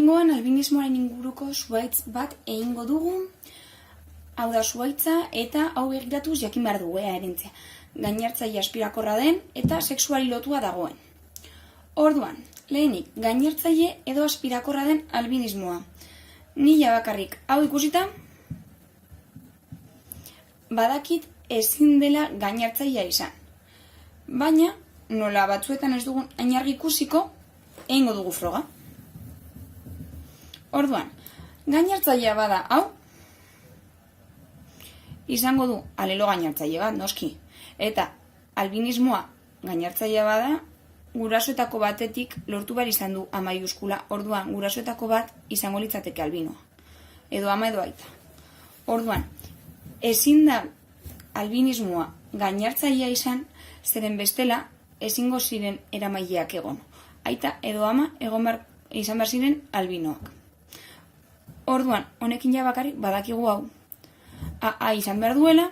Oraingoan albinismoaren inguruko zuhaitz bat egingo dugu. Hau da zuhaitza eta hau egiratuz jakin behar dugu erentzia. Gainertzaile aspirakorra den eta sexuali lotua dagoen. Orduan, lehenik, gainertzaile edo aspirakorra den albinismoa. Nila bakarrik hau ikusita, badakit ezin dela gainertzailea izan. Baina, nola batzuetan ez dugun ainargi ikusiko, egingo dugu froga. Orduan, gainertzailea bada hau, izango du alelo gainertzaile bat, noski. Eta albinismoa gainertzailea bada, gurasoetako batetik lortu behar izan du A maiuskula. Orduan, gurasoetako bat izango litzateke albinoa. Edo ama edo aita. Orduan, ezin da albinismoa gainertzailea izan, zeren bestela ezingo ziren eramaileak egon. Aita edo ama izan behar ziren albinoak. Orduan, honekin ja bakarrik badakigu hau. A izan behar duela,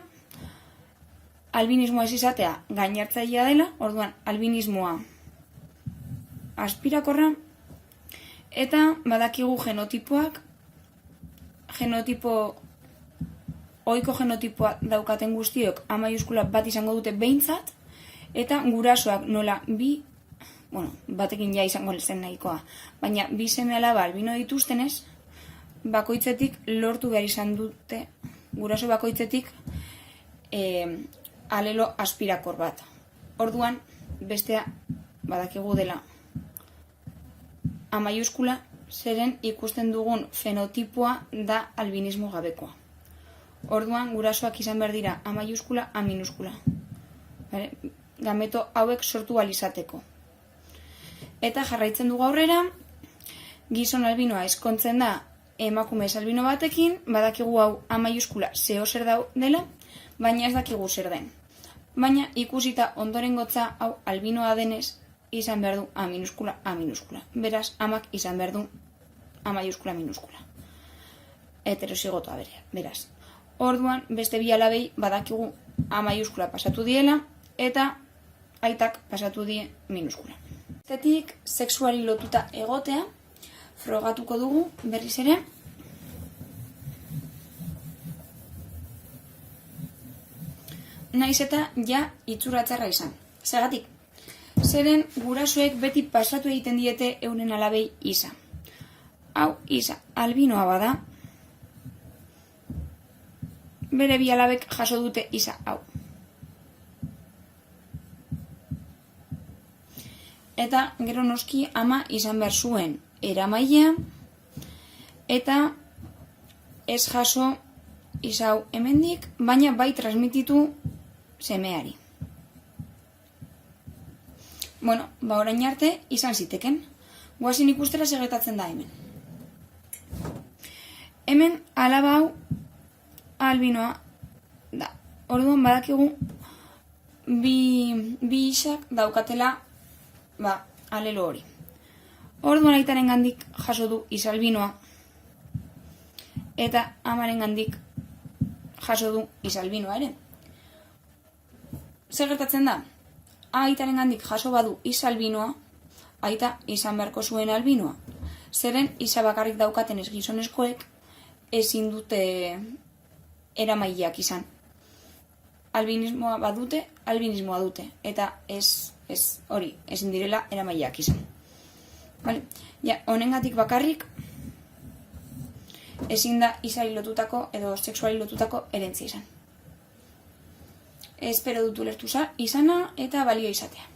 albinismoa ez izatea gainertzailea dela, orduan albinismoa aspirakorra, eta badakigu genotipoak, ohiko genotipoa daukaten guztiok A maiuskula bat izango dute behintzat, eta gurasoak nola batekin ja izango zen nahikoa, baina bi seme alaba albino dituztenez, bakoitzetik lortu behar izan dute, guraso bakoitzetik alelo aspirakor bat. Orduan, bestea badakigu dela A maiuskula, zeren ikusten dugun fenotipoa da albinismo gabekoa. Orduan, gurasoak izan behar dira A maiuskula, A minuskula. Gameto hauek sortu alizateko. Eta jarraitzen dugu aurrera, gizon albinoa ezkontzen da emakume albino batekin, badakigu hau A maiuskula zeo zer dela, baina ez dakigu zer den. Baina ikusita ondorengotza hau albinoa denez, izan behar du A minuskula, A minuskula. Beraz, amak izan behar du A maiuskula, minuskula. Heterozigotoa beraz. Orduan, beste bi alabei badakigu A maiuskula pasatu diela, eta aitak pasatu die minuskula. Bestetik, sexuali lotuta egotea, frogatuko dugu berriz ere. Naiz eta ja itxuratzarra izan. Zergatik? Zeren gurasoek beti pasatu egiten diete euren alabei isa. Hau isa albinoa bada, bere bi alabek jaso dute isa hau. Eta gero noski ama izan behar zuen eramailea, eta ez jaso isa hau hemendik, baina bai transmititu semeari. Orain arte izan ziteken. Guazin ikustera segretatzen da hemen. Hemen alaba hau albinoa da. Orduan badakigu bi isak daukatela alelo hori. Orduan aitaren gandik jaso du isa albinoa, eta amaren gandik jaso du isa albinoa ere. Zer gertatzen da? Aitaren gandik jaso badu isa albinoa, aita izan beharko zuen albinoa. Zeren isa bakarrik daukaten ez gizonezkoek ezin dute eramaileak izan. Albinismoa badute, albinismoa dute. Eta ezin direla eramaileak izan. Honengatik bakarrik ezin da isari lotutako edo sexuali lotutako herentzia izan. Espero dut ulertu izana eta balio izatea.